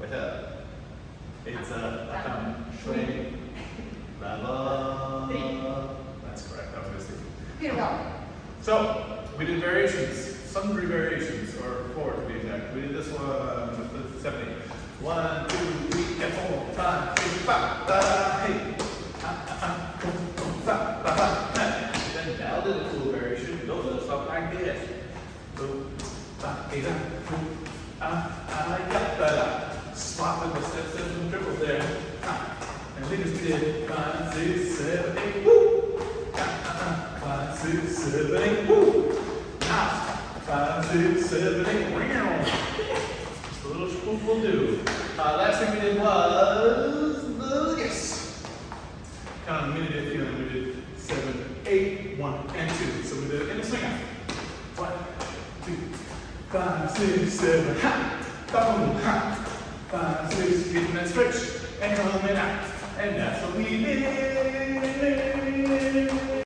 with a. It's a Uptown Swing. La la. That's correct. That was missing. So we did variations, sundry variations, or 4 to be exact. We did this one with the 70. 1, 2, 3, and 4, 5, 6, 5, hey. Then now did a cool variation. Go to the song like this. Swapping the steps and some triples there. And we just did 5, 6, 7, 8, woo! 5, 6, 7, 8, woo! 5, 6, 7, 8, wow! Just a little swoop will do. Last thing we did was the yes. Kind of minute feeling. We did 7, 8, 1, and 2. So we did it in a swing out. 1, 2, 5, 6, 7, ha! Boom, ha! 5, 6, getting that stretch, and coming out. And that's what we did.